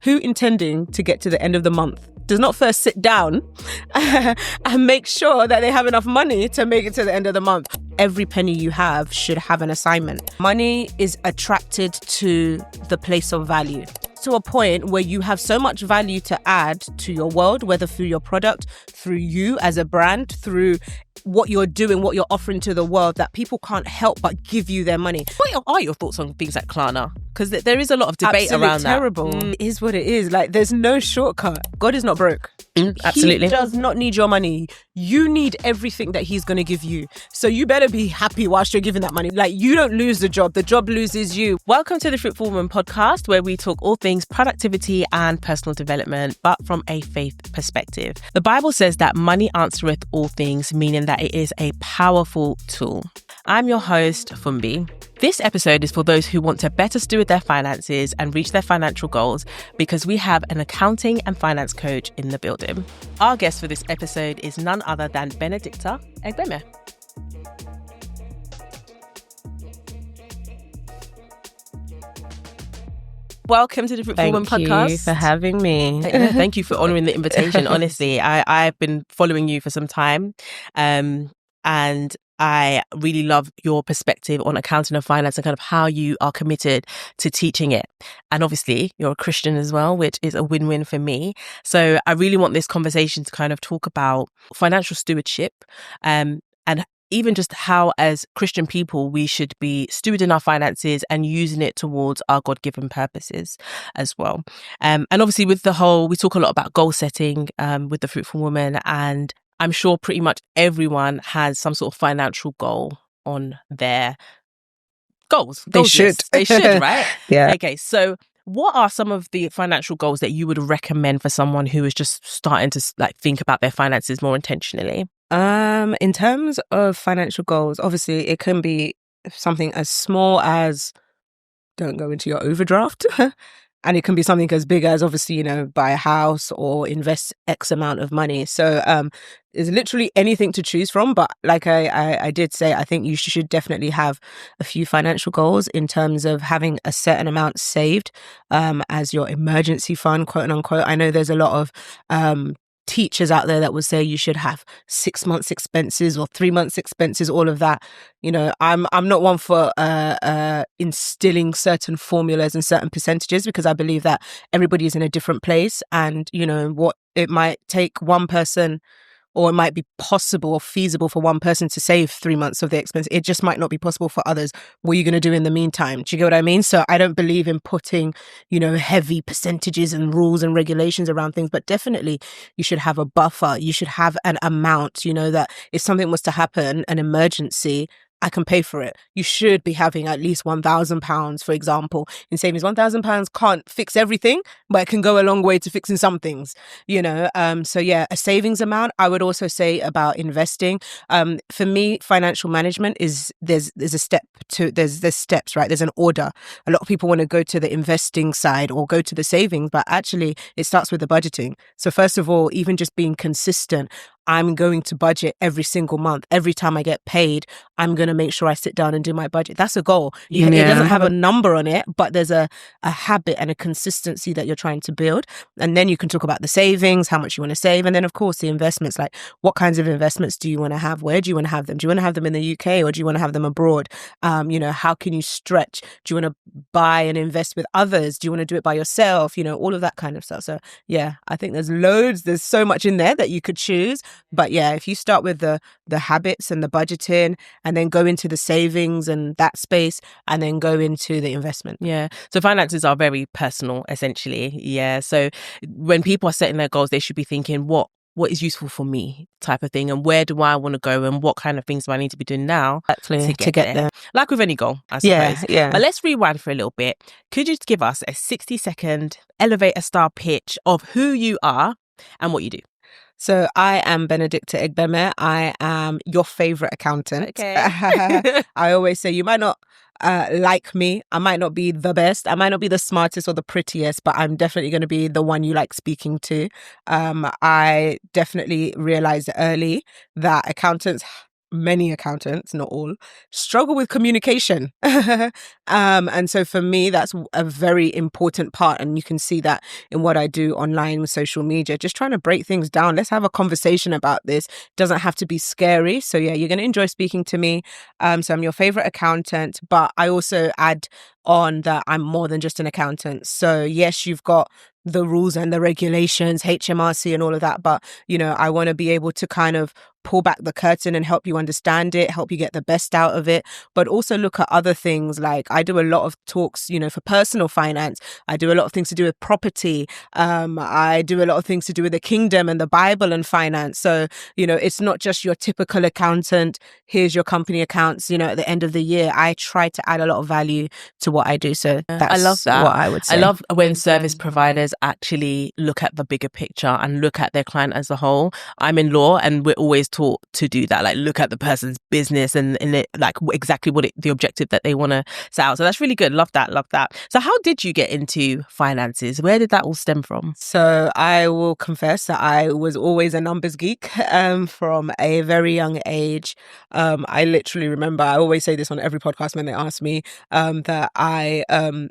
who intending to get to the end of the month does not first sit down and make sure that they have enough money to make it to the end of the month? Every penny you have should have an assignment. Money is attracted to the place of value, to a point where you have so much value to add to your world, whether through your product, through you as a brand, through what you're doing, what you're offering to the world, that people can't help but give you their money. What are your thoughts on things like Klarna? Because there is a lot of debate around terrible. that. It is what it is. Like, there's no shortcut. God is not broke. Absolutely. He does not need your money. You need everything that he's going to give you. So you better be happy whilst you're giving that money. Like, you don't lose the job loses you. Welcome to the Fruitful Woman podcast, where we talk all things productivity and personal development, but from a faith perspective. The Bible says that money answereth all things, meaning that it is a powerful tool. I'm your host, Funbi. This episode is for those who want to better steward their finances and reach their financial goals, because we have an accounting and finance coach in the building. Our guest for this episode is none other than Benedicta Egbeme. Welcome to the Fruitful Woman podcast. Thank you for having me. Thank you for honouring the invitation. Honestly, I've been following you for some time, and I really love your perspective on accounting and finance and kind of how you are committed to teaching it. And obviously, you're a Christian as well, which is a win-win for me. So I really want this conversation to kind of talk about financial stewardship, and even just how, as Christian people, we should be stewarding our finances and using it towards our God-given purposes as well. And obviously, with the whole, we talk a lot about goal setting with the Fruitful Woman, and I'm sure pretty much everyone has some sort of financial goal on their goals. They should. List. They should, right? Yeah. Okay, so what are some of the financial goals that you would recommend for someone who is just starting to like think about their finances more intentionally? In terms of financial goals, obviously it can be something as small as don't go into your overdraft. And it can be something as big as, obviously, buy a house or invest X amount of money. So there's literally anything to choose from. But like I did say, I think you should definitely have a few financial goals in terms of having a certain amount saved as your emergency fund, quote unquote. I know there's a lot of teachers out there that would say you should have 6 months expenses or 3 months expenses, all of that. I'm not one for instilling certain formulas and certain percentages, because I believe that everybody is in a different place, and what it might take one person, or it might be possible or feasible for one person to save 3 months of their expense. It just might not be possible for others. What are you going to do in the meantime? Do you get what I mean? So I don't believe in putting, heavy percentages and rules and regulations around things, but definitely you should have a buffer. You should have an amount, that if something was to happen, an emergency, I can pay for it. You should be having at least £1,000, for example, in savings. £1,000 can't fix everything, but it can go a long way to fixing some things, So yeah, a savings amount. I would also say about investing. For me, financial management is there's steps, right? There's an order. A lot of people want to go to the investing side or go to the savings, but actually it starts with the budgeting. So first of all, even just being consistent. I'm going to budget every single month. Every time I get paid, I'm going to make sure I sit down and do my budget. That's a goal. It doesn't have a number on it, but there's a habit and a consistency that you're trying to build. And then you can talk about the savings, how much you want to save. And then, of course, the investments, like what kinds of investments do you want to have? Where do you want to have them? Do you want to have them in the UK or do you want to have them abroad? How can you stretch? Do you want to buy and invest with others? Do you want to do it by yourself? All of that kind of stuff. So, yeah, I think there's so much in there that you could choose. But yeah, if you start with the habits and the budgeting, and then go into the savings and that space, and then go into the investment. Yeah. So finances are very personal, essentially. Yeah. So when people are setting their goals, they should be thinking, what is useful for me type of thing, and where do I want to go, and what kind of things do I need to be doing now to get there? Like with any goal, I suppose. Yeah. But let's rewind for a little bit. Could you give us a 60-second elevator style pitch of who you are and what you do? So I am Benedicta Egbeme. I am your favorite accountant. Okay. I always say you might not like me. I might not be the best. I might not be the smartest or the prettiest, but I'm definitely going to be the one you like speaking to. I definitely realized early that accountants many accountants, not all, struggle with communication. And so for me, that's a very important part. And you can see that in what I do online with social media, just trying to break things down. Let's have a conversation about this. It doesn't have to be scary. So yeah, you're going to enjoy speaking to me. So I'm your favorite accountant, but I also add on that I'm more than just an accountant. So yes, you've got the rules and the regulations, HMRC and all of that. But, I want to be able to kind of pull back the curtain and help you understand it, help you get the best out of it, but also look at other things. Like I do a lot of talks, for personal finance. I do a lot of things to do with property. I do a lot of things to do with the kingdom and the Bible and finance. So, it's not just your typical accountant. Here's your company accounts, at the end of the year. I try to add a lot of value to what I do. So that's I love that. what I would say. I love when service providers actually look at the bigger picture and look at their client as a whole. I'm in law and we're always taught to do that, like look at the person's business and it, like exactly the objective that they want to set out. So that's really good. Love that. So how did you get into finances? Where did that all stem from? So I will confess that I was always a numbers geek from a very young age. I literally remember, I always say this on every podcast when they ask me, that I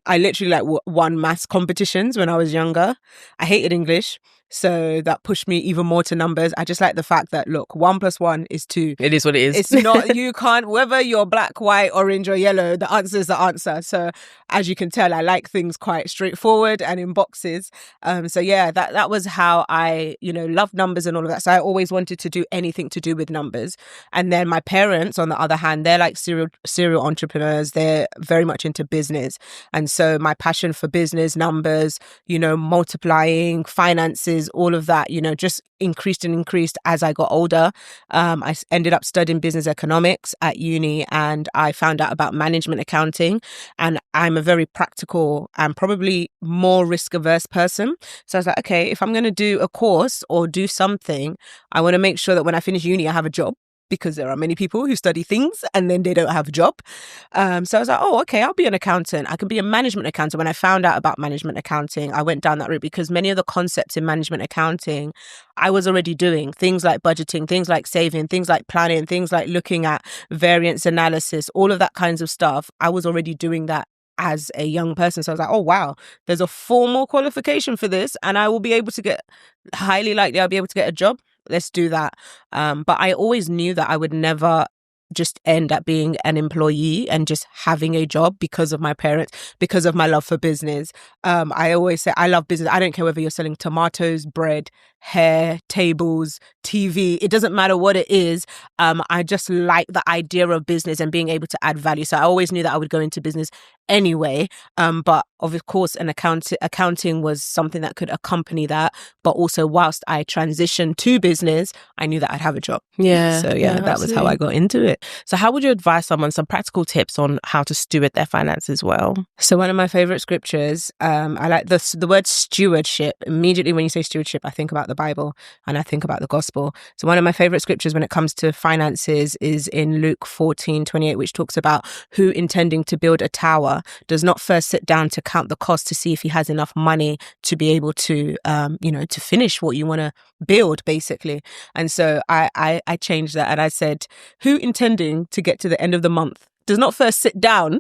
literally won maths competitions when I was younger. I hated English. So that pushed me even more to numbers. I just like the fact that, look, 1 + 1 is 2. It is what it is. It's not, you can't, whether you're black, white, orange or yellow, the answer is the answer. So as you can tell, I like things quite straightforward and in boxes. So yeah, that was how I, loved numbers and all of that. So I always wanted to do anything to do with numbers. And then my parents, on the other hand, they're like serial entrepreneurs. They're very much into business. And so my passion for business, numbers, multiplying, finances, all of that, just increased and increased as I got older. I ended up studying business economics at uni and I found out about management accounting. And I'm a very practical and probably more risk averse person. So I was like, okay, if I'm going to do a course or do something, I want to make sure that when I finish uni, I have a job. Because there are many people who study things and then they don't have a job. So I was like, oh, okay, I'll be an accountant. I can be a management accountant. When I found out about management accounting, I went down that route because many of the concepts in management accounting, I was already doing. Things like budgeting, things like saving, things like planning, things like looking at variance analysis, all of that kinds of stuff. I was already doing that as a young person. So I was like, oh, wow, there's a formal qualification for this and I will be able to highly likely I'll be able to get a job. Let's do that. But I always knew that I would never just end up being an employee and just having a job because of my parents, because of my love for business. I always say I love business. I don't care whether you're selling tomatoes, bread, hair, tables, TV. It doesn't matter what it is. I just like the idea of business and being able to add value. So I always knew that I would go into business anyway. But of course, accounting was something that could accompany that. But also whilst I transitioned to business, I knew that I'd have a job. Yeah. So yeah, that was how I got into it. So how would you advise someone some practical tips on how to steward their finances well? So one of my favorite scriptures, I like the word stewardship. Immediately when you say stewardship, I think about the Bible and I think about the gospel. So one of my favorite scriptures when it comes to finances is in Luke 14:28, which talks about who intending to build a tower does not first sit down to count the cost to see if he has enough money to be able to, to finish what you want to build, basically. And so I changed that and I said, who intending to get to the end of the month does not first sit down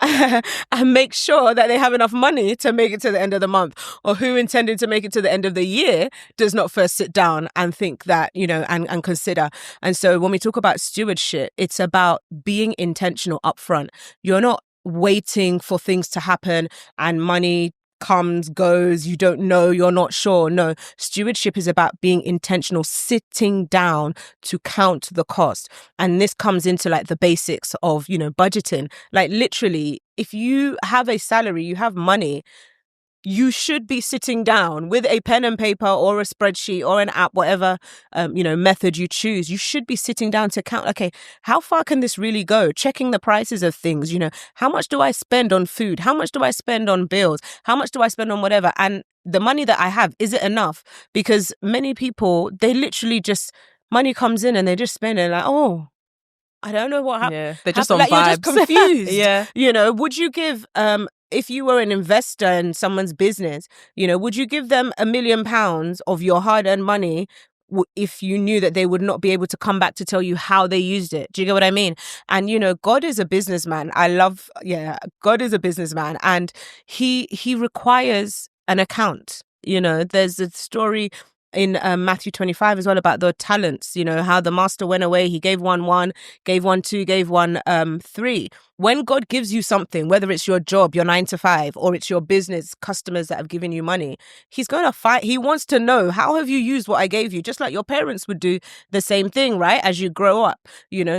and make sure that they have enough money to make it to the end of the month, or who intended to make it to the end of the year does not first sit down and think that, and consider. And so when we talk about stewardship, it's about being intentional upfront. You're not waiting for things to happen and money comes, goes, you don't know, you're not sure. No, stewardship is about being intentional, sitting down to count the cost. And this comes into like the basics of, budgeting. Like literally, if you have a salary, you have money, you should be sitting down with a pen and paper or a spreadsheet or an app, whatever, method you choose. You should be sitting down to count, okay, how far can this really go? Checking the prices of things, how much do I spend on food? How much do I spend on bills? How much do I spend on whatever? And the money that I have, is it enough? Because many people, they literally just, money comes in and they just spend it like, oh, I don't know what happened. Yeah, they're just on like, vibes. You're just confused. Yeah. Would you give, if you were an investor in someone's business, would you give them £1 million of your hard-earned money if you knew that they would not be able to come back to tell you how they used it. Do you get what I mean? And, God is a businessman. God is a businessman, and he requires an account. There's a story in Matthew 25 as well about the talents, how the master went away. He gave one, gave one two, gave one three. When God gives you something, whether it's your job, your 9 to 5, or it's your business, customers that have given you money, he's going to fight. He wants to know, how have you used what I gave you? Just like your parents would do the same thing, right? As you grow up,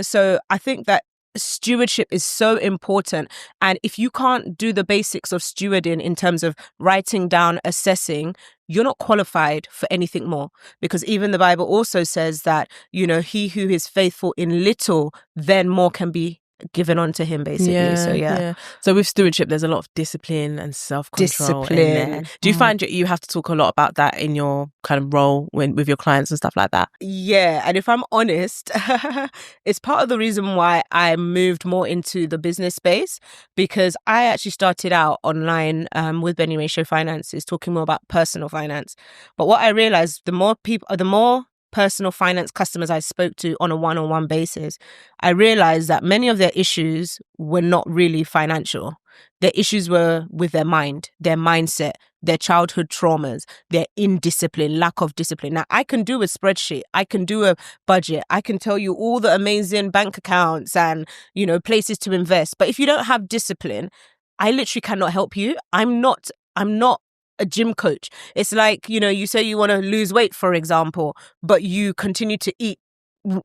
So I think that stewardship is so important. And if you can't do the basics of stewarding in terms of writing down, assessing, you're not qualified for anything more. Because even the Bible also says that, he who is faithful in little, then more can be given onto him, basically. So with stewardship, there's a lot of discipline and self-control in there. Do you find you have to talk a lot about that in your kind of role with your clients and stuff like that? Yeah, and if I'm honest, it's part of the reason why I moved more into the business space, because I actually started out online with Benedicta Finances, talking more about personal finance. But what I realized, the more personal finance customers I spoke to on a one-on-one basis, I realized that many of their issues were not really financial. Their issues were with their mind, their mindset, their childhood traumas, their indiscipline, lack of discipline. Now, I can do a spreadsheet, I can do a budget, I can tell you all the amazing bank accounts and, places to invest. But if you don't have discipline, I literally cannot help you. I'm not a gym coach. It's like, you say you want to lose weight, for example, but you continue to eat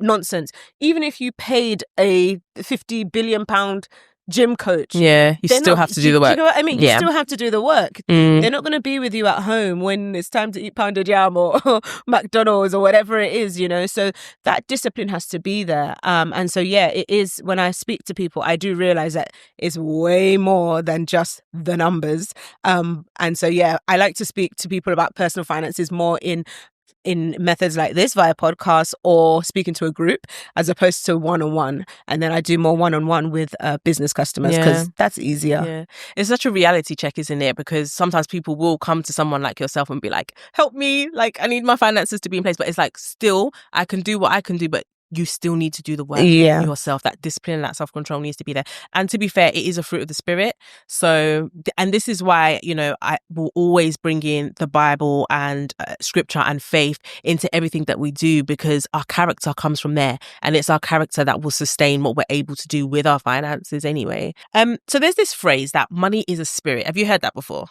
nonsense. Even if you paid a 50 billion pound gym coach, you still have to do the work. You know what I mean? You still have to do the work. They're not going to be with you at home when it's time to eat pounded yam or McDonald's or whatever it is, So that discipline has to be there. And so, it is, when I speak to people, I do realize that it's way more than just the numbers. And so, I like to speak to people about personal finances more in methods like this, via podcasts or speaking to a group, as opposed to one-on-one. And then I do more one-on-one with business customers, because that's easier. Yeah. It's such a reality check, isn't it? Because sometimes people will come to someone like yourself and be like, help me, like I need my finances to be in place. But it's like, still, I can do what I can do, but you still need to do the work yourself. That discipline, that self-control needs to be there. And to be fair, it is a fruit of the spirit. So, and this is why, I will always bring in the Bible and scripture and faith into everything that we do, because our character comes from there. And it's our character that will sustain what we're able to do with our finances anyway. So there's this phrase that money is a spirit. Have you heard that before?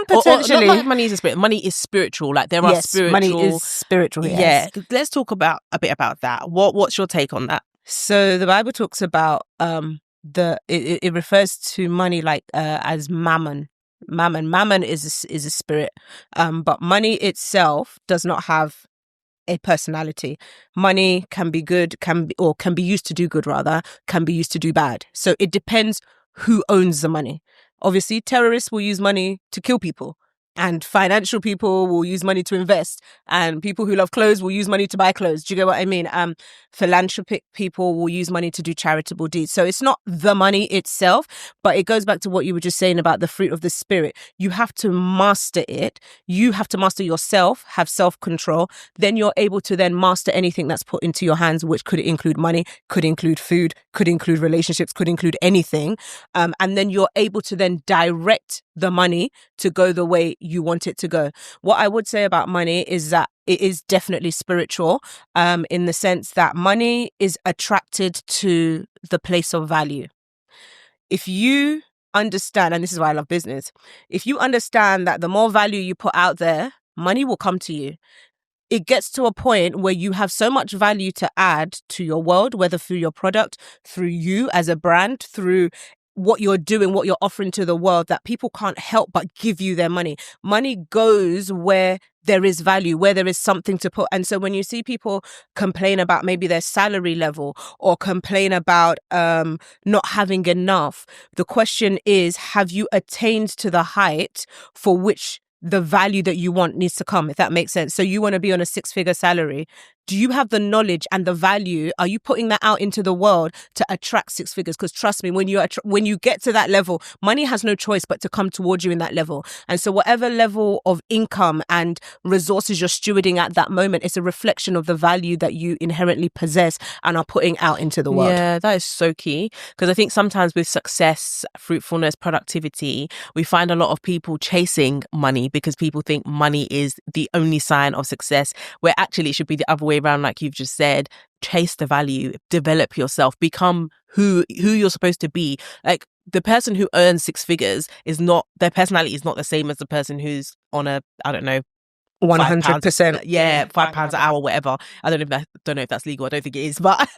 Potentially. Not like money is a spirit. Money is spiritual. Like there are spiritual. Money is spiritual. Yes. Yeah. Let's talk a bit about that. What's your take on that? So the Bible talks about it refers to money like as mammon. Mammon is a spirit, but money itself does not have a personality. Money can be good, can be used to do good, rather, can be used to do bad. So it depends who owns the money. Obviously, terrorists will use money to kill people, and financial people will use money to invest, and people who love clothes will use money to buy clothes. Do you get what I mean? Philanthropic people will use money to do charitable deeds. So it's not the money itself, but it goes back to what you were just saying about the fruit of the spirit. You have to master it. You have to master yourself, have self-control. Then you're able to then master anything that's put into your hands, which could include money, could include food, could include relationships, could include anything. And then you're able to then direct the money to go the way you want it to go. What I would say about money is that it is definitely spiritual, in the sense that money is attracted to the place of value. If you understand, and this is why I love business, if you understand that the more value you put out there, money will come to you. It gets to a point where you have so much value to add to your world, whether through your product, through you as a brand, through what you're doing, what you're offering to the world, that people can't help but give you their money. Money goes where there is value, where there is something to put. And so when you see people complain about maybe their salary level, or complain about not having enough, the question is, have you attained to the height for which the value that you want needs to come, if that makes sense? So you want to be on a 6-figure salary. do you have the knowledge and the value? Are you putting that out into the world to attract six figures? Because trust me, when you get to that level, money has no choice but to come towards you in that level. And so whatever level of income and resources you're stewarding at that moment, it's a reflection of the value that you inherently possess and are putting out into the world. Yeah, that is so key. Because I think sometimes with success, fruitfulness, productivity, we find a lot of people chasing money because people think money is the only sign of success, where actually it should be the other way around, like you've just said. Chase the value, develop yourself, become who you're supposed to be. Like, the person who earns six figures is not, their personality is not the same as the person who's on a, I don't know, 100%. Yeah, £5 an hour, whatever. I don't know if that's legal. I don't think it is, but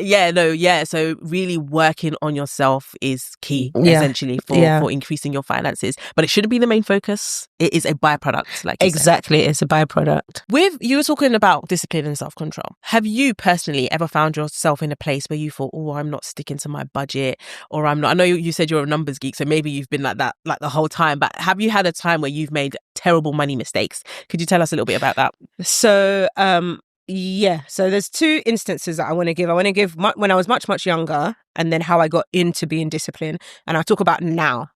yeah, no, yeah. So really working on yourself is key, essentially, for increasing your finances. But it shouldn't be the main focus. It is a byproduct, like you exactly, said. It's a byproduct. You were talking about discipline and self-control. Have you personally ever found yourself in a place where you thought, oh, I'm not sticking to my budget, or I'm not? I know you said you're a numbers geek, so maybe you've been like that like the whole time. But have you had a time where you've made terrible money mistakes? Could you tell us a little bit about that? So, so there's two instances that I want to give. I want to give when I was much, much younger, and then how I got into being disciplined. And I'll talk about now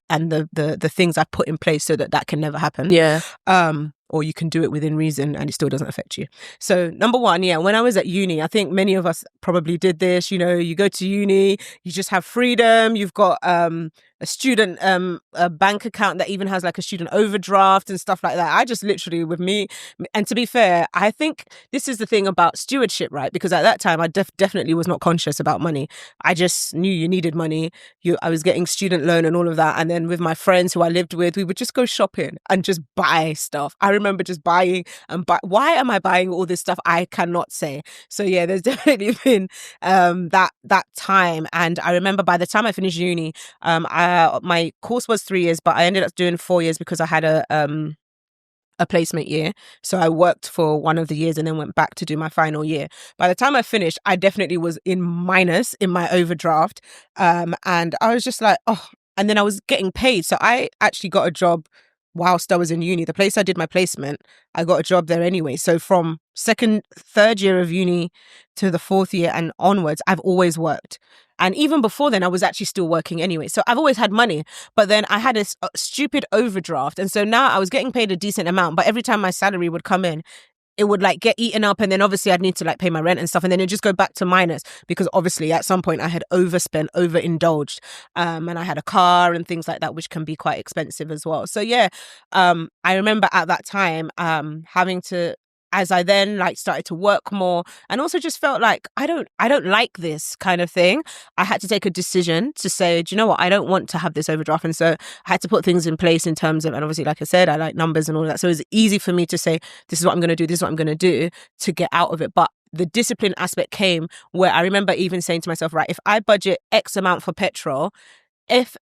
and the things I put in place so that can never happen. Yeah. Or you can do it within reason and it still doesn't affect you. So number one, when I was at uni, I think many of us probably did this. You go to uni, you just have freedom. You've got a student a bank account that even has like a student overdraft and stuff like that. I just literally, with me, and to be fair, I think this is the thing about stewardship, right? Because at that time I definitely was not conscious about money. I just knew you needed money. I was getting student loan and all of that, and then with my friends who I lived with, we would just go shopping and just buy stuff. I remember just buying and why am I buying all this stuff? I cannot say. So yeah, there's definitely been that time. And I remember by the time I finished uni, my course was 3 years, but I ended up doing 4 years because I had a placement year. So I worked for one of the years and then went back to do my final year. By the time I finished, I definitely was in minus in my overdraft. And I was just like, oh, and then I was getting paid. So I actually got a job whilst I was in uni. The place I did my placement, I got a job there anyway. So from third year of uni to the 4th year and onwards, I've always worked. And even before then, I was actually still working anyway. So I've always had money. But then I had a stupid overdraft. And so now I was getting paid a decent amount. But every time my salary would come in, it would like get eaten up, and then obviously I'd need to like pay my rent and stuff, and then it'd just go back to minus because obviously at some point I had overspent, overindulged, and I had a car and things like that, which can be quite expensive as well. So yeah, I remember at that time having to, as I then like started to work more and also just felt like I don't like this kind of thing. I had to take a decision to say, do you know what? I don't want to have this overdraft. And so I had to put things in place in terms of, and obviously, like I said, I like numbers and all that. So it was easy for me to say, this is what I'm going to do. This is what I'm going to do to get out of it. But the discipline aspect came where I remember even saying to myself, right, if I budget X amount for petrol, if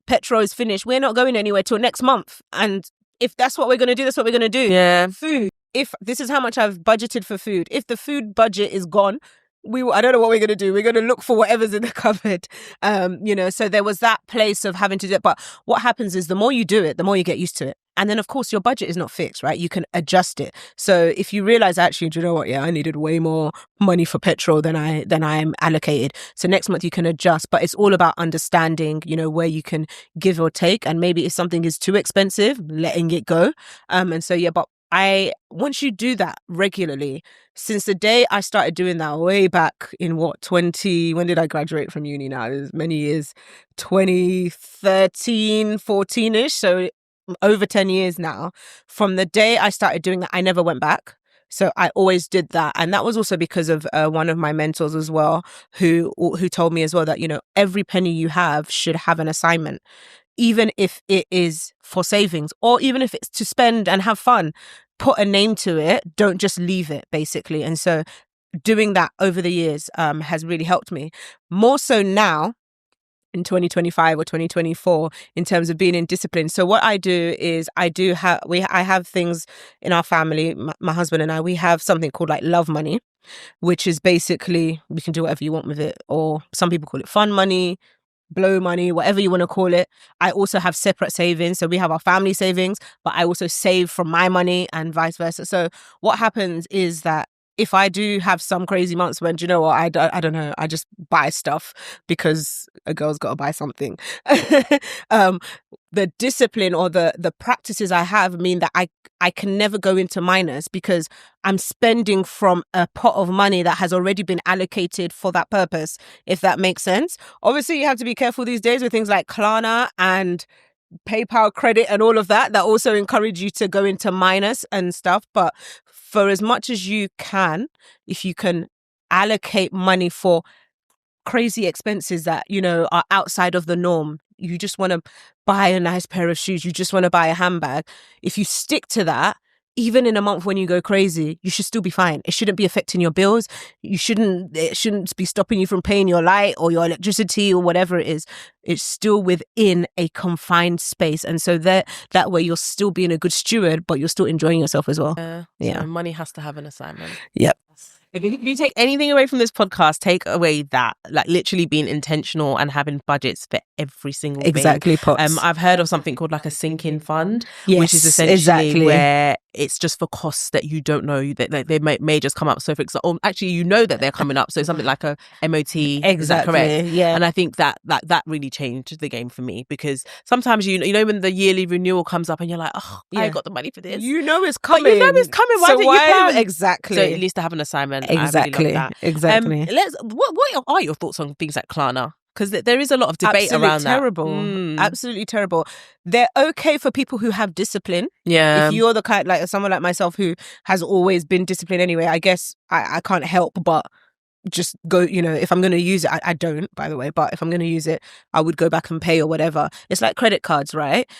petrol is finished, we're not going anywhere till next month. And if that's what we're going to do, that's what we're going to do. Yeah. Food. If this is how much I've budgeted for food, if the food budget is gone, I don't know what we're going to do. We're going to look for whatever's in the cupboard. So there was that place of having to do it. But what happens is the more you do it, the more you get used to it. And then, of course, your budget is not fixed, right? You can adjust it. So if you realize, actually, do you know what? Yeah, I needed way more money for petrol than I'm allocated. So next month you can adjust. But it's all about understanding, where you can give or take. And maybe if something is too expensive, letting it go. But once you do that regularly, since the day I started doing that way back in when did I graduate from uni now? There's many years, 2013, 14-ish. So over 10 years now. From the day I started doing that, I never went back. So I always did that. And that was also because of one of my mentors as well, who told me as well that, every penny you have should have an assignment. Even if it is for savings or even if it's to spend and have fun, put a name to it. Don't just leave it, basically. And so doing that over the years has really helped me. More so now in 2025 or 2024 in terms of being in discipline. So what I do is I have things in our family, my husband and I, we have something called like love money, which is basically we can do whatever you want with it. Or some people call it fun money, blow money, whatever you want to call it. I also have separate savings. So we have our family savings, but I also save from my money and vice versa. So what happens is that if I do have some crazy months when, do you know what, I don't know, I just buy stuff because a girl's got to buy something. The discipline or the practices I have mean that I can never go into minus because I'm spending from a pot of money that has already been allocated for that purpose, if that makes sense. Obviously, you have to be careful these days with things like Klarna and PayPal credit and all of that also encourage you to go into minus and stuff. But for as much as you can, if you can allocate money for crazy expenses that, you know, are outside of the norm, you just want to buy a nice pair of shoes, you just want to buy a handbag, if you stick to that, even in a month when you go crazy, you should still be fine. It shouldn't be affecting your bills. It shouldn't be stopping you from paying your light or your electricity or whatever it is. It's still within a confined space. And so that way you're still being a good steward, but you're still enjoying yourself as well. So money has to have an assignment. Yep. If you take anything away from this podcast, take away that, like, literally being intentional and having budgets for every single thing. Exactly, Pops. I've heard of something called like a sinking fund, yes, which is essentially exactly. where it's just for costs that you don't know that they may just come up. So for example, actually, you know that they're coming up. So something like a MOT, exactly, is that correct? Yeah. And I think that really changed the game for me, because sometimes you know when the yearly renewal comes up and you're like, oh, I ain't got the money for this. You know it's coming. But you know it's coming. Why so didn't you plan? Exactly. So at least to have an assignment. Exactly. I really love that. Exactly. What are your thoughts on things like Klarna? Because there is a lot of debate around terrible. that. Absolutely terrible. They're okay for people who have discipline. Yeah. If you're the kind, like someone like myself who has always been disciplined anyway, I guess I can't help but just go, you know, if I'm going to use it, I don't, by the way, but if I'm going to use it, I would go back and pay or whatever. It's like credit cards, right?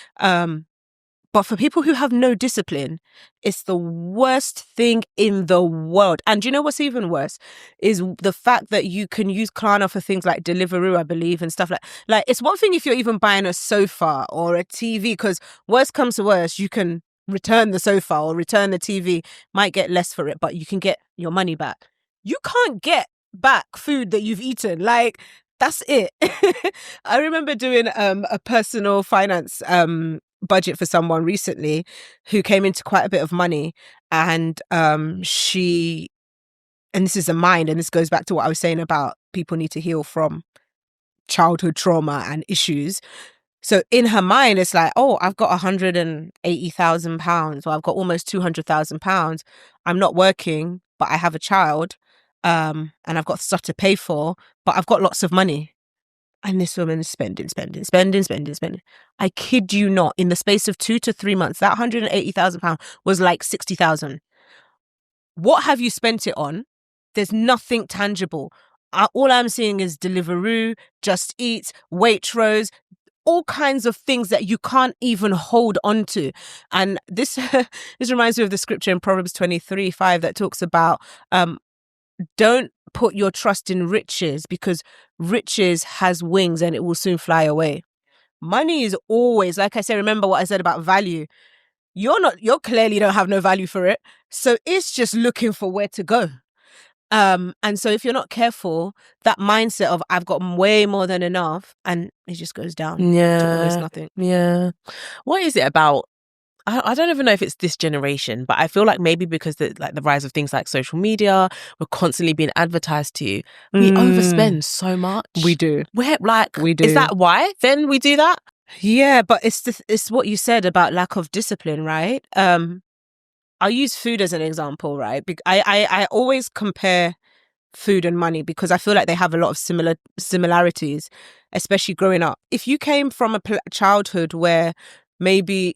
But for people who have no discipline, it's the worst thing in the world. And do you know what's even worse? Is the fact that you can use Klarna for things like Deliveroo, I believe, and stuff like it's one thing if you're even buying a sofa or a TV, because worst comes to worst, you can return the sofa or return the TV, might get less for it, but you can get your money back. You can't get back food that you've eaten. Like, that's it. I remember doing a personal finance budget for someone recently who came into quite a bit of money, and and this is a mind, and this goes back to what I was saying about people need to heal from childhood trauma and issues. So in her mind, it's like, oh, I've got £180,000, or I've got almost £200,000. I'm not working, but I have a child, and I've got stuff to pay for, but I've got lots of money. And this woman is spending. I kid you not, in the space of 2 to 3 months, that £180,000 was like 60,000. What have you spent it on? There's nothing tangible. All I'm seeing is Deliveroo, Just Eat, Waitrose, all kinds of things that you can't even hold on to. And this reminds me of the scripture in Proverbs 23:5 that talks about don't put your trust in riches, because riches has wings and it will soon fly away. Money is always, like I say, remember what I said about value. You're clearly don't have no value for it. So it's just looking for where to go. And so if you're not careful, that mindset of I've got way more than enough, and it just goes down to almost nothing. Yeah. What is it about? I don't even know if it's this generation, but I feel like maybe because the rise of things like social media, we're constantly being advertised to. We overspend so much. We do. We do. Is that why then we do that? Yeah, but it's what you said about lack of discipline, right? I'll use food as an example, right? I always compare food and money because I feel like they have a lot of similarities, especially growing up. If you came from a childhood where maybe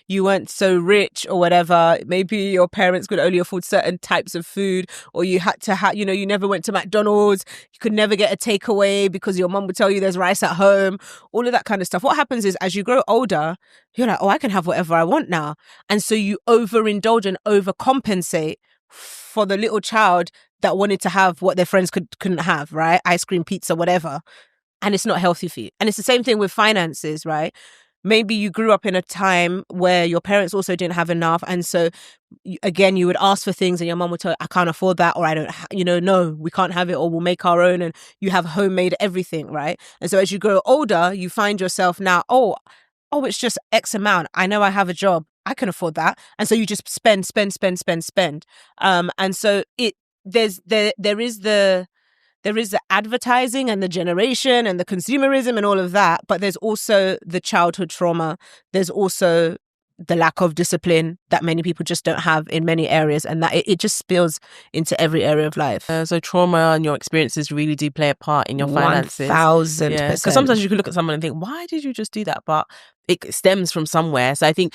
you weren't so rich or whatever, maybe your parents could only afford certain types of food, or you had to have, you never went to McDonald's, you could never get a takeaway because your mum would tell you there's rice at home, all of that kind of stuff. What happens is as you grow older, you're like, oh, I can have whatever I want now. And so you overindulge and overcompensate for the little child that wanted to have what their friends couldn't have, right? Ice cream, pizza, whatever. And it's not healthy for you. And it's the same thing with finances, right? Maybe you grew up in a time where your parents also didn't have enough. And so, again, you would ask for things and your mum would tell you, I can't afford that, or I don't, no, we can't have it, or we'll make our own. And you have homemade everything, right? And so as you grow older, you find yourself now, oh, it's just X amount. I know I have a job. I can afford that. And so you just spend. And so there is the advertising and the generation and the consumerism and all of that, but there's also the childhood trauma. There's also the lack of discipline that many people just don't have in many areas, and that it just spills into every area of life. So trauma and your experiences really do play a part in your finances. 1000%. Because sometimes you can look at someone and think, why did you just do that? But it stems from somewhere. So I think,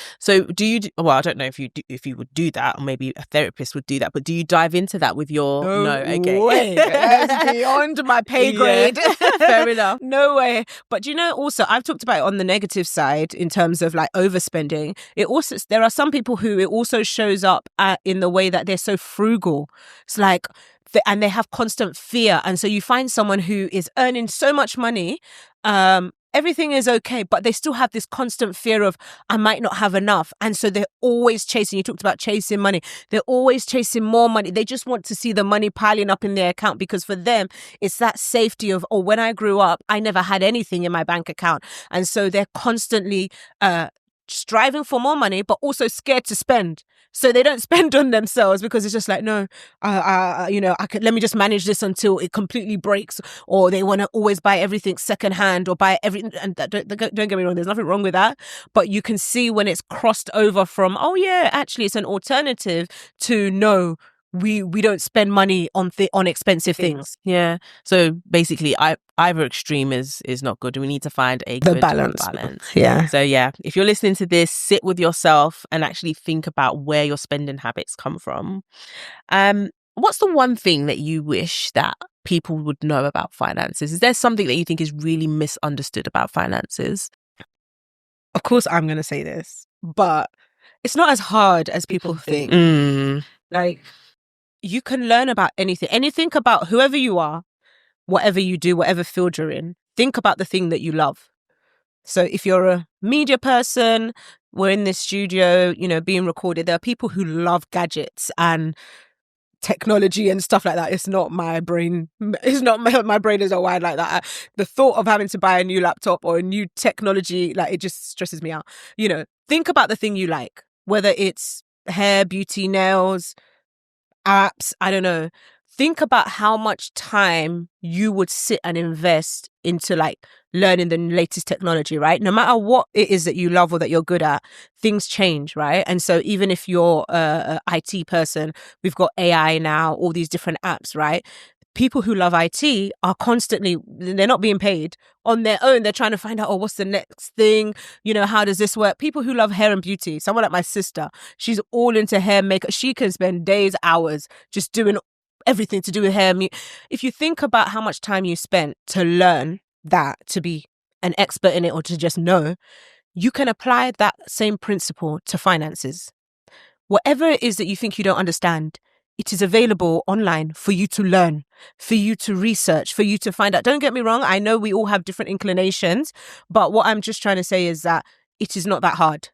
well, I don't know if you would do that, or maybe a therapist would do that, but do you dive into that with your... No way. That's beyond my pay grade. Yeah. Fair enough. No way. But also, I've talked about it on the negative side in terms of like overspending. There are some people who it also shows up in the way that they're so frugal. It's like, and they have constant fear. And so you find someone who is earning so much money, everything is okay, but they still have this constant fear of, I might not have enough. And so they're always chasing. You talked about chasing money. They're always chasing more money. They just want to see the money piling up in their account, because for them, it's that safety of, when I grew up, I never had anything in my bank account. And so they're constantly striving for more money, but also scared to spend. So they don't spend on themselves because it's just like, no, let me just manage this until it completely breaks. Or they want to always buy everything secondhand or buy everything. And don't get me wrong, there's nothing wrong with that. But you can see when it's crossed over from, actually it's an alternative to no, we don't spend money on expensive things. Yeah. So basically, either extreme is not good. We need to find a good balance. Yeah. So yeah, if you're listening to this, sit with yourself and actually think about where your spending habits come from. What's the one thing that you wish that people would know about finances? Is there something that you think is really misunderstood about finances? Of course, I'm going to say this, but it's not as hard as people think. Like, you can learn about anything about whoever you are, whatever you do, whatever field you're in. Think about the thing that you love. So if you're a media person, we're in this studio, being recorded. There are people who love gadgets and technology and stuff like that. It's not my brain. It's not my brain is not wired like that. The thought of having to buy a new laptop or a new technology, like, it just stresses me out. Think about the thing you like, whether it's hair, beauty, nails, apps, I don't know. Think about how much time you would sit and invest into like learning the latest technology, right? No matter what it is that you love or that you're good at, things change, right? And so even if you're a IT person, we've got AI now, all these different apps, right? People who love IT are constantly, they're not being paid on their own. They're trying to find out, what's the next thing? How does this work? People who love hair and beauty, someone like my sister, she's all into hair makeup. She can spend days, hours just doing everything to do with hair. If you think about how much time you spent to learn that, to be an expert in it or to just know, you can apply that same principle to finances. Whatever it is that you think you don't understand, it is available online for you to learn, for you to research, for you to find out. Don't get me wrong. I know we all have different inclinations, but what I'm just trying to say is that it is not that hard.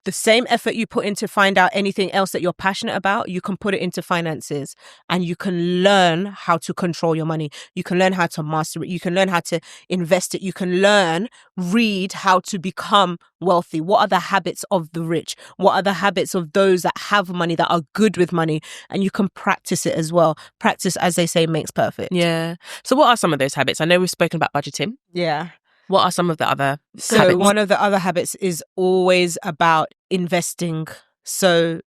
The same effort you put in to find out anything else that you're passionate about, you can put it into finances, and you can learn how to control your money. You can learn how to master it. You can learn how to invest it. You can read how to become wealthy. What are the habits of the rich? What are the habits of those that have money, that are good with money? And you can practice it as well. Practice, as they say, makes perfect. Yeah. So what are some of those habits? I know we've spoken about budgeting. Yeah. What are some of the other habits? So one of the other habits is always about investing. So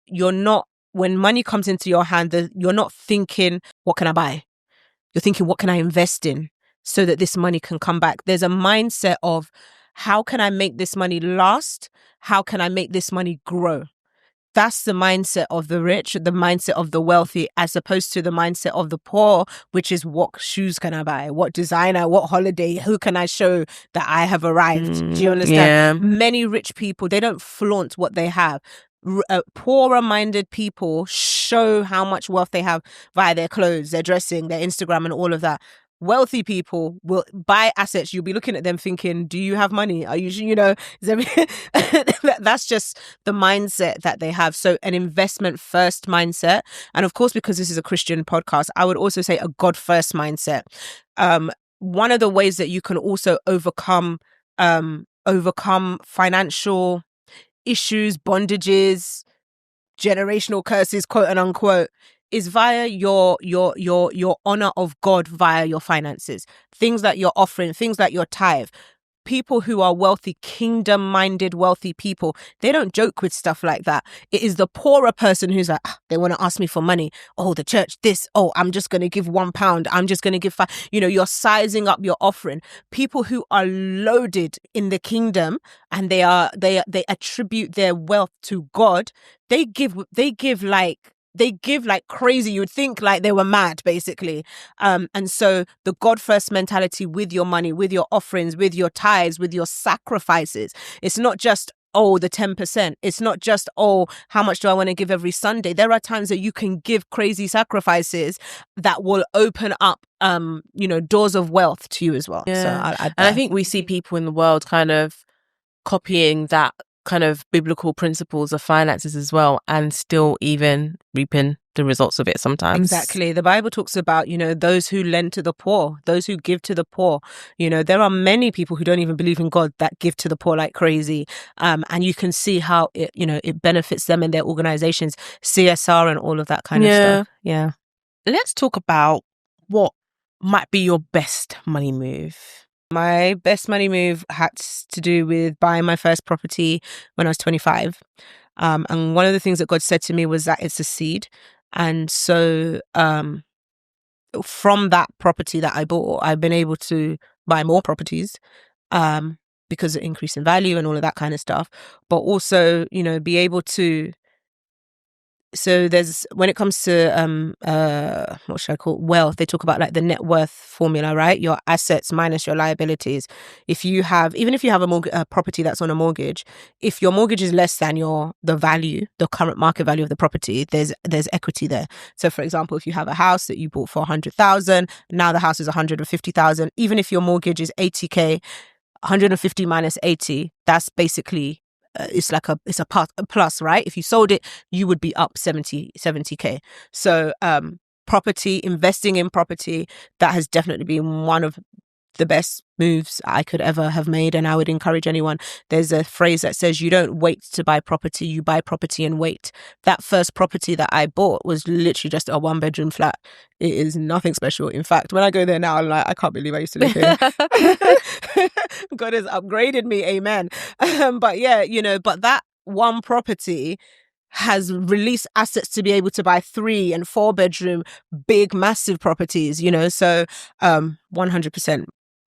when money comes into your hand, you're not thinking, what can I buy? You're thinking, what can I invest in so that this money can come back? There's a mindset of, how can I make this money last? How can I make this money grow? That's the mindset of the rich, the mindset of the wealthy, as opposed to the mindset of the poor, which is, what shoes can I buy? What designer? What holiday? Who can I show that I have arrived? Do you understand? Yeah. Many rich people, they don't flaunt what they have. Poorer-minded people show how much wealth they have via their clothes, their dressing, their Instagram, and all of that. Wealthy people will buy assets. You'll be looking at them thinking, do you have money? Are you, that's just the mindset that they have. So an investment first mindset. And of course, because this is a Christian podcast, I would also say a God first mindset. One of the ways that you can also overcome financial issues, bondages, generational curses, quote and unquote, is via your honor of God via your finances. Things that you're offering, things that you're tithe. People who are wealthy, kingdom-minded, wealthy people, they don't joke with stuff like that. It is the poorer person who's like, they want to ask me for money. Oh, the church, this. Oh, I'm just going to give £1. I'm just going to give 5. You're sizing up your offering. People who are loaded in the kingdom and they attribute their wealth to God. They give like crazy. You would think like they were mad, basically. And so the God first mentality with your money, with your offerings, with your tithes, with your sacrifices. It's not just, oh, the 10%. It's not just, oh, how much do I want to give every Sunday? There are times that you can give crazy sacrifices that will open up, doors of wealth to you as well. Yeah. So I'll add that. And I think we see people in the world kind of copying that kind of biblical principles of finances as well, and still even reaping the results of it sometimes. Exactly. The Bible talks about, those who lend to the poor, those who give to the poor. There are many people who don't even believe in God that give to the poor like crazy. And you can see how it benefits them and their organizations, CSR and all of that kind of stuff. Yeah. Let's talk about what might be your best money move. My best money move had to do with buying my first property when I was 25. And one of the things that God said to me was that it's a seed. And so from that property that I bought, I've been able to buy more properties because of increase in value and all of that kind of stuff. But also, be able to... So there's, when it comes to what should I call it? Wealth, they talk about like the net worth formula, right? Your assets minus your liabilities. Even if you have a property that's on a mortgage, if your mortgage is less than the current market value of the property, there's equity there. So for example, if you have a house that you bought for 100,000, now the house is 150,000. Even if your mortgage is 80k, 150 minus 80, that's basically it's a plus, right? If you sold it, you would be up 70k. So investing in property, that has definitely been one of the best moves I could ever have made, and I would encourage anyone. There's a phrase that says you don't wait to buy property, you buy property and wait. That first property that I bought was literally just a 1-bedroom flat. It is nothing special. In fact, when I go there now, I'm like, I can't believe I used to live here. God has upgraded me, amen. But yeah, but that one property has released assets to be able to buy 3 and 4-bedroom big massive properties, so 100%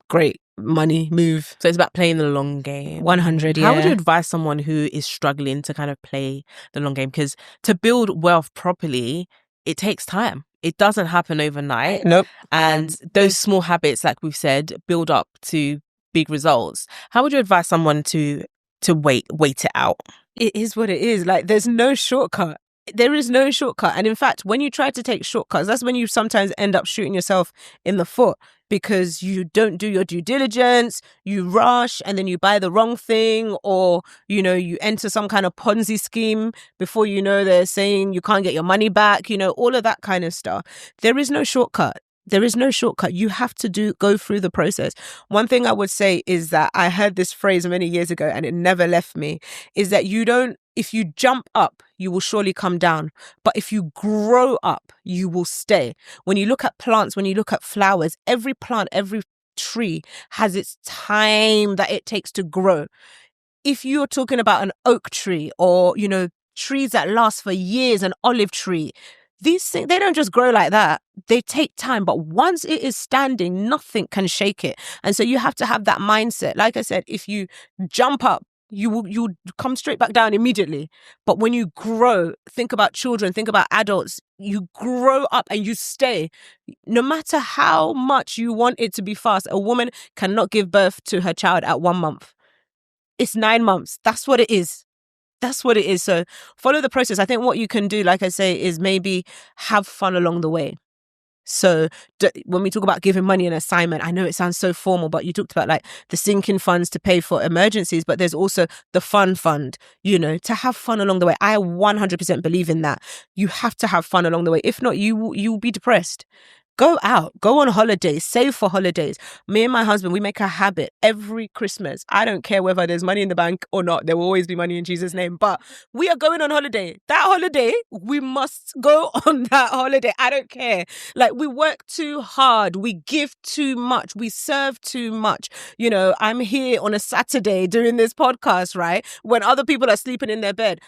great money move. So it's about playing the long game. 100, yeah. How would you advise someone who is struggling to kind of play the long game? Because to build wealth properly, it takes time. It doesn't happen overnight. Nope. And those small habits, like we've said, build up to big results. How would you advise someone to wait it out? It is what it is. Like, there's no shortcut. There is no shortcut. And in fact, when you try to take shortcuts, that's when you sometimes end up shooting yourself in the foot, because you don't do your due diligence, you rush, and then you buy the wrong thing, or, you enter some kind of Ponzi scheme before you know they're saying you can't get your money back, all of that kind of stuff. There is no shortcut. There is no shortcut. You have to go through the process. One thing I would say is that I heard this phrase many years ago and it never left me, is that if you jump up, you will surely come down. But if you grow up, you will stay. When you look at plants, when you look at flowers, every plant, every tree has its time that it takes to grow. If you're talking about an oak tree or, trees that last for years, an olive tree, these things, they don't just grow like that. They take time, but once it is standing, nothing can shake it. And so you have to have that mindset. Like I said, if you jump up, you come straight back down immediately. But when you grow, think about children, think about adults, you grow up and you stay. No matter how much you want it to be fast, a woman cannot give birth to her child at 1 month. It's 9 months. That's what it is. That's what it is. So follow the process. I think what you can do, like I say, is maybe have fun along the way. So when we talk about giving money an assignment, I know it sounds so formal, but you talked about like the sinking funds to pay for emergencies, but there's also the fun fund, to have fun along the way. I 100% believe in that. You have to have fun along the way. If not, you will be depressed. Go out, go on holidays, save for holidays. Me and my husband, we make a habit every Christmas. I don't care whether there's money in the bank or not. There will always be money in Jesus' name. But we are going on holiday. That holiday, we must go on that holiday. I don't care. Like, we work too hard. We give too much. We serve too much. You know, I'm here on a Saturday doing this podcast, right? When other people are sleeping in their bed.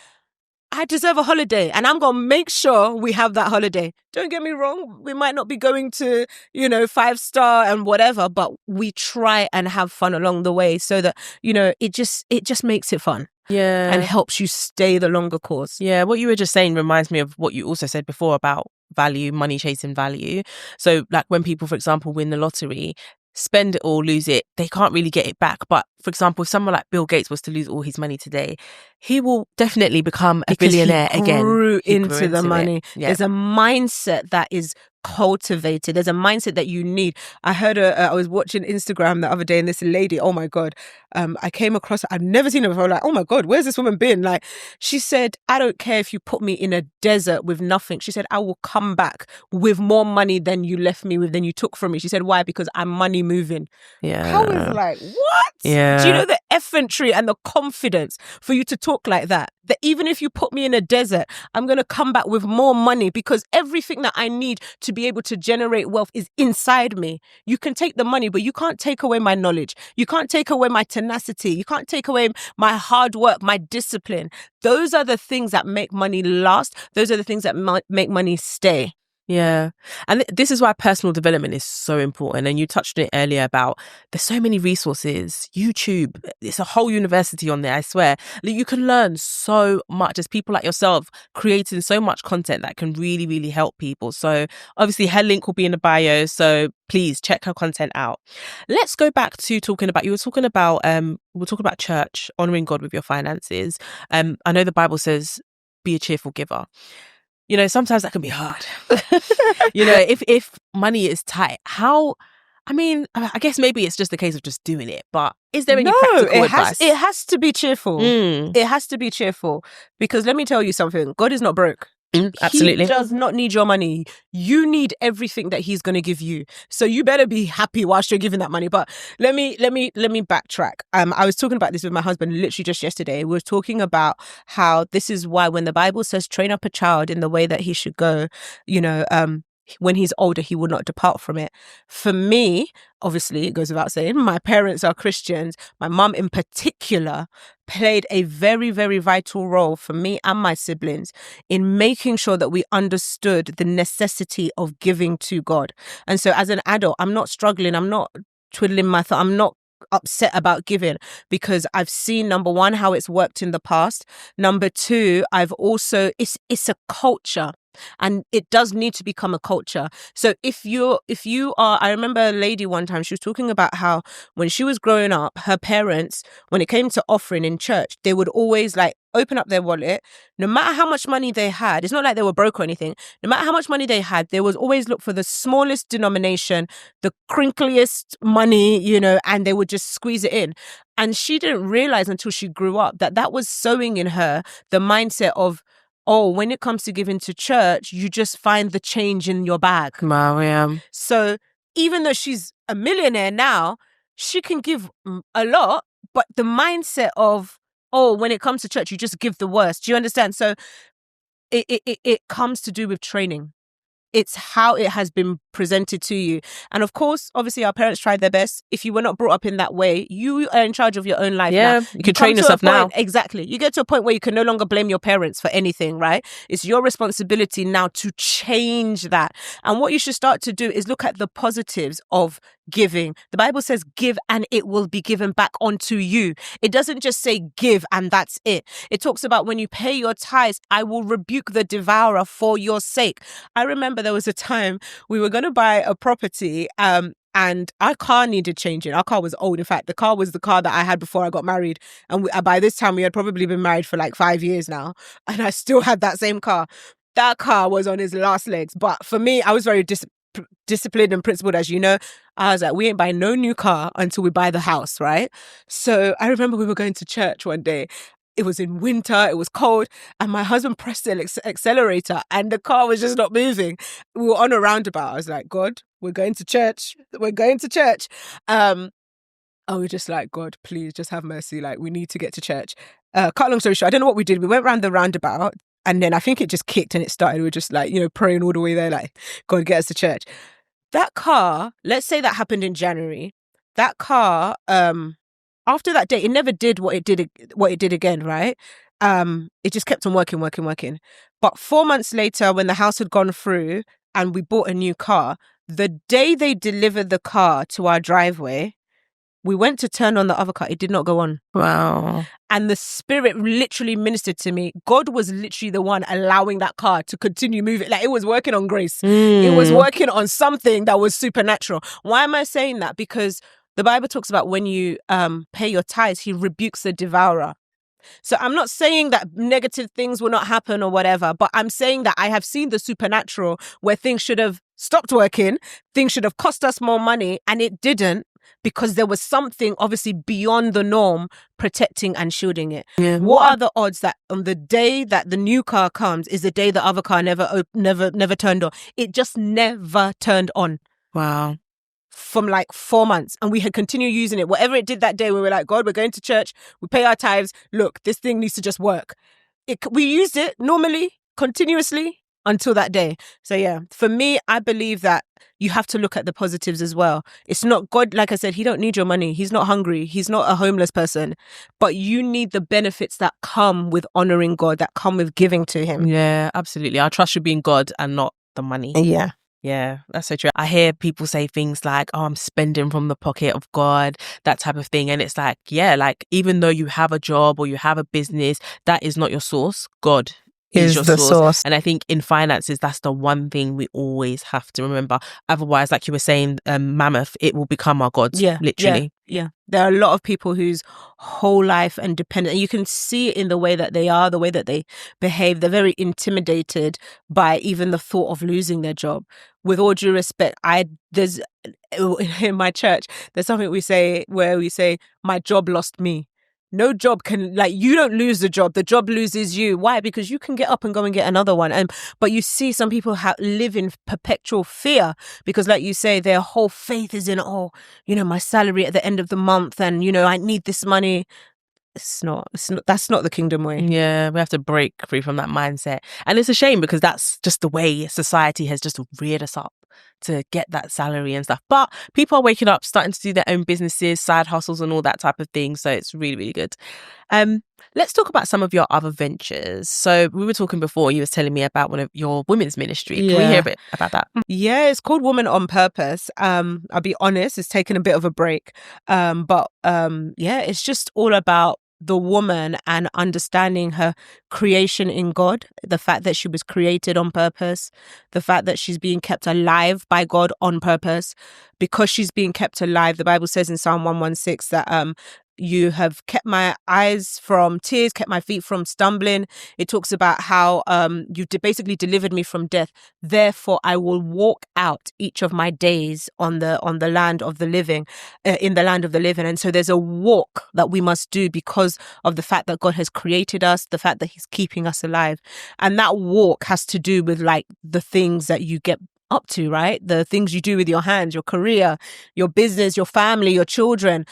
I deserve a holiday, and I'm going to make sure we have that holiday. Don't get me wrong. We might not be going to, 5-star and whatever, but we try and have fun along the way so that, it just makes it fun. Yeah. And helps you stay the longer course. Yeah. What you were just saying reminds me of what you also said before about value, money chasing value. So like when people, for example, win the lottery, spend it all, lose it, they can't really get it back. But for example, if someone like Bill Gates was to lose all his money today, he will definitely become a billionaire again. He grew into the money. Yeah. There's a mindset that is cultivated. There's a mindset that you need. I heard I was watching Instagram the other day, and this lady, oh my God, I came across, I've never seen her before. Like, oh my God, where's this woman been? Like, she said, I don't care if you put me in a desert with nothing. She said, I will come back with more money than you left me with, than you took from me. She said, why? Because I'm money moving. Yeah. I was like, what? Yeah. Do you know the effrontery and the confidence for you to talk like that? That even if you put me in a desert, I'm going to come back with more money, because everything that I need to be able to generate wealth is inside me. You can take the money, but you can't take away my knowledge. You can't take away my tenacity. You can't take away my hard work, my discipline. Those are the things that make money last. Those are the things that make money stay. Yeah. And this is why personal development is so important. And you touched on it earlier about there's so many resources, YouTube, it's a whole university on there, I swear. You can learn so much. There's people like yourself creating so much content that can really, really help people. So obviously her link will be in the bio. So please check her content out. Let's go back to we're talking about church, honoring God with your finances. I know the Bible says, be a cheerful giver. Sometimes that can be hard. If money is tight, I guess maybe it's just a case of just doing it. But is there any practical advice? It has to be cheerful. It has to be cheerful. Because let me tell you something. God is not broke. Absolutely. He does not need your money. You need everything that he's going to give you. So you better be happy whilst you're giving that money. But let me backtrack. I was talking about this with my husband literally just yesterday. We were talking about how this is why when the Bible says train up a child in the way that he should go, when he's older, he will not depart from it. For me, obviously, it goes without saying, my parents are Christians. My mum in particular played a very, very vital role for me and my siblings in making sure that we understood the necessity of giving to God. And so as an adult, I'm not struggling. I'm not twiddling my thumb. I'm not upset about giving, because I've seen, number one, how it's worked in the past. Number two, I've also, it's a culture. And it does need to become a culture. So if you are, I remember a lady one time, she was talking about how when she was growing up, her parents, when it came to offering in church, they would always open up their wallet. No matter how much money they had, it's not like they were broke or anything. No matter how much money they had, they would always look for the smallest denomination, the crinkliest money, and they would just squeeze it in. And she didn't realize until she grew up that was sowing in her the mindset of, oh, when it comes to giving to church, you just find the change in your bag. Wow, yeah. So even though she's a millionaire now, she can give a lot, but the mindset of, oh, when it comes to church, you just give the worst. Do you understand? So it comes to do with training. It's how it has been presented to you. And of course, obviously, our parents tried their best. If you were not brought up in that way, you are in charge of your own life. Yeah, now. you can train yourself now. Exactly. You get to a point where you can no longer blame your parents for anything, right? It's your responsibility now to change that. And what you should start to do is look at the positives of giving. The Bible says give and it will be given back onto you. It doesn't just say give and that's it. It talks about when you pay your tithes, I will rebuke the devourer for your sake. I remember there was a time we were going to buy a property and our car needed changing. Our car was old. In fact, the car was the car that I had before I got married. And by this time, we had probably been married for 5 years now. And I still had that same car. That car was on his last legs. But for me, I was very disciplined and principled, as you know. I was like, we ain't buying no new car until we buy the house, right? So I remember we were going to church one day. It was in winter, it was cold, and my husband pressed the accelerator and the car was just not moving. We were on a roundabout. I was like, God, we're going to church. We're going to church. We're just like, God, please just have mercy. Like, we need to get to church. Cut long story short, I don't know what we did. We went round the roundabout and then I think it just kicked and it started. We were just like, praying all the way there, like, God, get us to church. That car, let's say that happened in January. That car, after that day, it never did what it did again, right? It just kept on working. But 4 months later, when the house had gone through and we bought a new car, the day they delivered the car to our driveway, we went to turn on the other car. It did not go on. Wow. And the Spirit literally ministered to me. God was literally the one allowing that car to continue moving. Like, it was working on grace. It was working on something that was supernatural. Why am I saying that? Because the Bible talks about when you pay your tithes, he rebukes the devourer. So I'm not saying that negative things will not happen or whatever, but I'm saying that I have seen the supernatural where things should have stopped working, things should have cost us more money, and it didn't, because there was something obviously beyond the norm protecting and shielding it. Yeah. What are the odds that on the day that the new car comes is the day the other car never turned on? It just never turned on. Wow. From like 4 months, and we had continued using it. Whatever it did that day, we were like, God, we're going to church, we pay our tithes. Look, this thing needs to just work. We used it normally, continuously, until that day. So yeah, for me, I believe that you have to look at the positives as well. It's not God, like I said, he don't need your money. He's not hungry. He's not a homeless person. But you need the benefits that come with honoring God, that come with giving to him. Yeah, absolutely. Our trust should be in God and not the money. Yeah. Yeah, that's so true. I hear people say things like, oh, I'm spending from the pocket of God, that type of thing. And it's like, yeah, like, even though you have a job or you have a business, that is not your source. God is your source. And I think in finances, that's the one thing we always have to remember. Otherwise, like you were saying, mammoth, it will become our gods. Yeah, literally. Yeah. There are a lot of people whose whole life and dependent, and you can see it in the way that they are, the way that they behave. They're very intimidated by even the thought of losing their job. With all due respect, there's in my church, there's something we say where we say, my job lost me. No job can, like, you don't lose the job loses you. Why? Because you can get up and go and get another one. But you see some people live in perpetual fear because, like you say, their whole faith is in, my salary at the end of the month and, I need this money. That's not the kingdom way. Yeah, we have to break free from that mindset. And it's a shame because that's just the way society has just reared us up to get that salary and stuff. But people are waking up, starting to do their own businesses, side hustles and all that type of thing. So it's really, really good. Let's talk about some of your other ventures. So we were talking before, you was telling me about one of your women's ministry. Can we hear a bit about that? Yeah, it's called Woman on Purpose. I'll be honest, it's taken a bit of a break. But it's just all about the woman and understanding her creation in God, the fact that she was created on purpose, the fact that she's being kept alive by God on purpose. Because she's being kept alive, the Bible says in Psalm 116 that you have kept my eyes from tears, kept my feet from stumbling. It talks about how you basically delivered me from death. Therefore, I will walk out each of my days on the land of the living, in the land of the living. And so there's a walk that we must do because of the fact that God has created us, the fact that he's keeping us alive. And that walk has to do with like the things that you get up to, right? The things you do with your hands, your career, your business, your family, your children,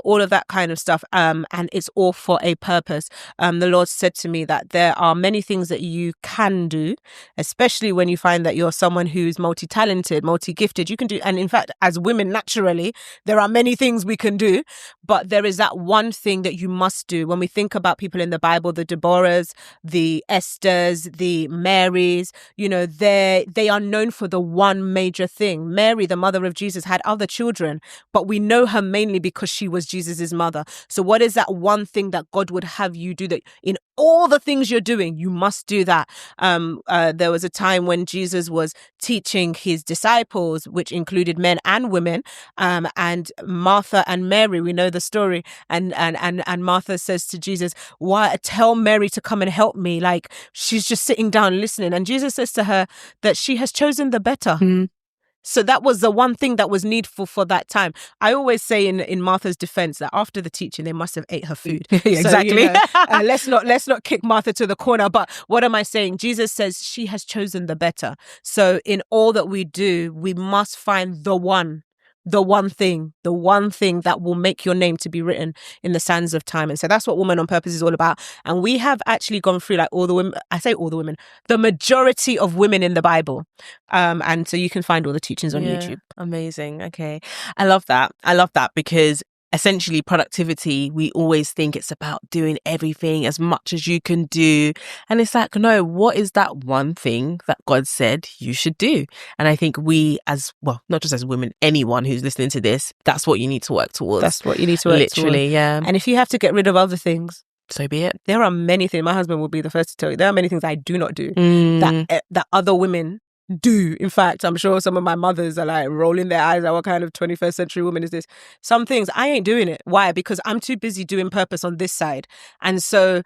all of that kind of stuff. And it's all for a purpose. The Lord said to me that there are many things that you can do, especially when you find that you're someone who's multi-talented, multi-gifted. You can do, and in fact, as women, naturally, there are many things we can do, but there is that one thing that you must do. When we think about people in the Bible, the Deborahs, the Esthers, the Marys, they are known for the one major thing. Mary, the mother of Jesus, had other children, but we know her mainly because she was Jesus's mother. So what is that one thing that God would have you do, that in all the things you're doing, you must do that? There was a time when Jesus was teaching his disciples, which included men and women, and Martha and Mary, we know the story. And Martha says to Jesus, "Why tell Mary to come and help me? Like, she's just sitting down listening." And Jesus says to her that she has chosen the better. So that was the one thing that was needful for that time. I always say in Martha's defense that after the teaching, they must have ate her food. Exactly. So, let's not kick Martha to the corner. But what am I saying? Jesus says she has chosen the better. So in all that we do, we must find the one thing that will make your name to be written in the sands of time. And so that's what Woman on Purpose is all about. And we have actually gone through like all the women, I say all the women, the majority of women in the Bible. And so you can find all the teachings on YouTube. Amazing. Okay. I love that because essentially productivity, we always think it's about doing everything as much as you can do. And it's like, no, what is that one thing that God said you should do? And I think we as, well, not just as women, anyone who's listening to this, that's what you need to work towards. That's what you need to work towards. Literally, yeah. And if you have to get rid of other things, so be it. There are many things, my husband will be the first to tell you, there are many things I do not do that other women do. In fact, I'm sure some of my mothers are like rolling their eyes at what kind of 21st century woman is this. Some things I ain't doing it. Why? Because I'm too busy doing purpose on this side. And so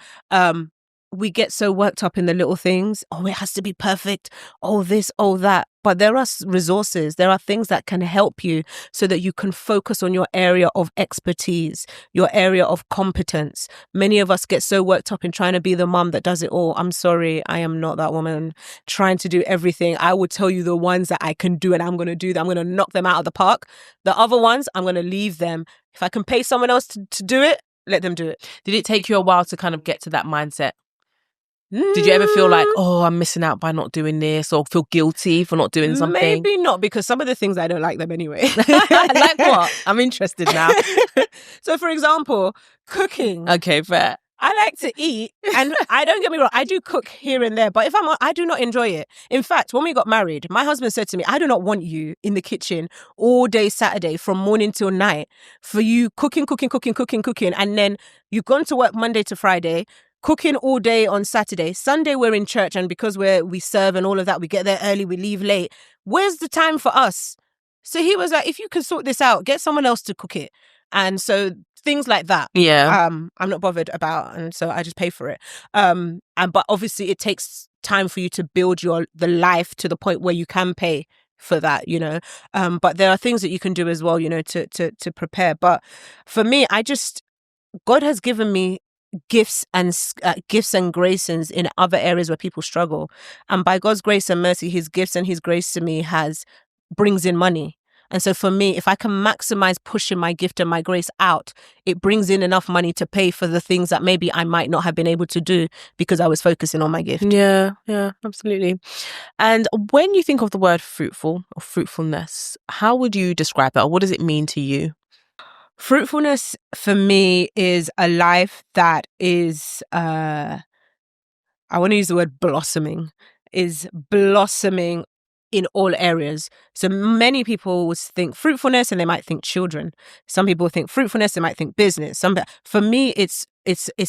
we get so worked up in the little things. Oh, it has to be perfect. Oh, this, oh, that. But there are resources. There are things that can help you so that you can focus on your area of expertise, your area of competence. Many of us get so worked up in trying to be the mum that does it all. I'm sorry, I am not that woman trying to do everything. I will tell you the ones that I can do and I'm going to do that. I'm going to knock them out of the park. The other ones, I'm going to leave them. If I can pay someone else to do it, let them do it. Did it take you a while to kind of get to that mindset? Did you ever feel like, oh, I'm missing out by not doing this, or feel guilty for not doing something? Maybe not, because some of the things I don't like them anyway. Like what? I'm interested now. So, for example, cooking. Okay, fair. I like to eat, and I don't get me wrong, I do cook here and there, but if I do not enjoy it. In fact, when we got married, my husband said to me, I do not want you in the kitchen all day Saturday from morning till night for you cooking, and then you've gone to work Monday to Friday, cooking all day on Saturday. Sunday we're in church, and because we serve and all of that, we get there early, we leave late. Where's the time for us? So he was like, if you can sort this out, get someone else to cook it. And so things like that, I'm not bothered about, and so I just pay for it. But obviously it takes time for you to build the life to the point where you can pay for that, But there are things that you can do as well, to prepare. But for me, God has given me gifts and graces in other areas where people struggle, and by God's grace and mercy, His gifts and His grace to me brings in money. And so for me, if I can maximize pushing my gift and my grace out, it brings in enough money to pay for the things that maybe I might not have been able to do because I was focusing on my gift. Yeah, absolutely. And when you think of the word fruitful or fruitfulness, how would you describe it, or what does it mean to you? Fruitfulness for me is a life that is, I want to use the word blossoming in all areas. So many people would think fruitfulness and they might think children. Some people think fruitfulness, they might think business. For me, it's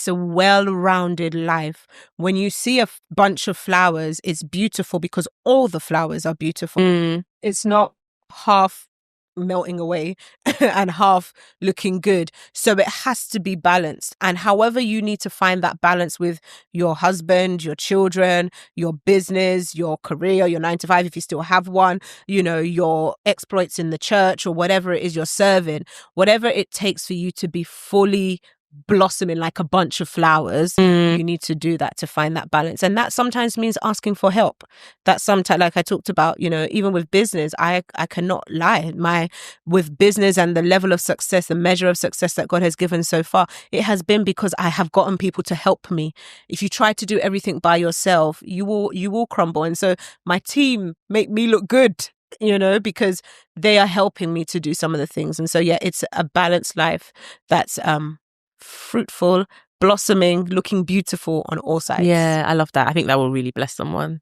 a well-rounded life. When you see a bunch of flowers, it's beautiful because all the flowers are beautiful. It's not half melting away and half looking good. So it has to be balanced. And however you need to find that balance with your husband, your children, your business, your career, your 9 to 5, if you still have one, your exploits in the church or whatever it is you're serving, whatever it takes for you to be fully blossoming like a bunch of flowers, you need to do that to find that balance. And that sometimes means asking for help. That sometimes, like I talked about, even with business, I cannot lie. With business and the level of success, the measure of success that God has given so far, it has been because I have gotten people to help me. If you try to do everything by yourself, you will crumble. And so my team make me look good, because they are helping me to do some of the things. And so, it's a balanced life that's fruitful, blossoming, looking beautiful on all sides. Yeah, I love that. I think that will really bless someone.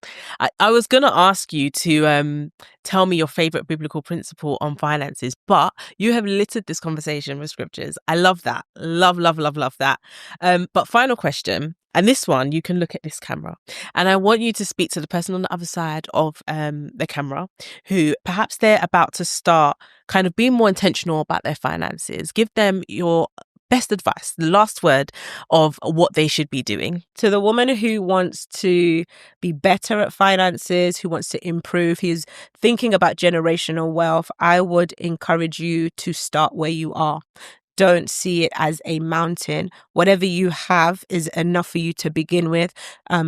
I was going to ask you to tell me your favorite biblical principle on finances, but you have littered this conversation with scriptures. I love that. Love that. But final question, and this one, you can look at this camera, and I want you to speak to the person on the other side of the camera who perhaps they're about to start kind of being more intentional about their finances. Give them your best advice, the last word of what they should be doing? To the woman who wants to be better at finances, who wants to improve, who's thinking about generational wealth, I would encourage you to start where you are. Don't see it as a mountain. Whatever you have is enough for you to begin with,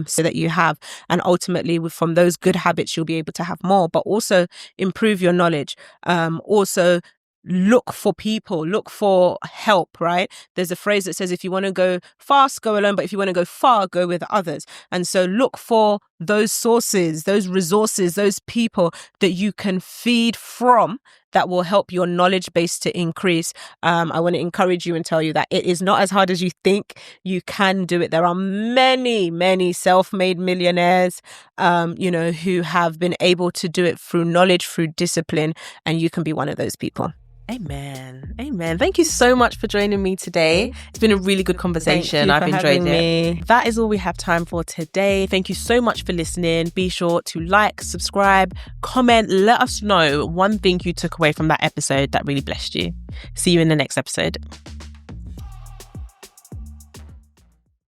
so that you have. And ultimately, from those good habits, you'll be able to have more, but also improve your knowledge. Also, look for people, look for help, right? There's a phrase that says, if you want to go fast, go alone, but if you want to go far, go with others. And so look for those sources, those resources, those people that you can feed from that will help your knowledge base to increase. I want to encourage you and tell you that it is not as hard as you think. You can do it. There are many, many self-made millionaires, who have been able to do it through knowledge, through discipline, and you can be one of those people. Amen. Amen. Thank you so much for joining me today. It's been a really good conversation. I've enjoyed it. That is all we have time for today. Thank you so much for listening. Be sure to like, subscribe, comment. Let us know one thing you took away from that episode that really blessed you. See you in the next episode.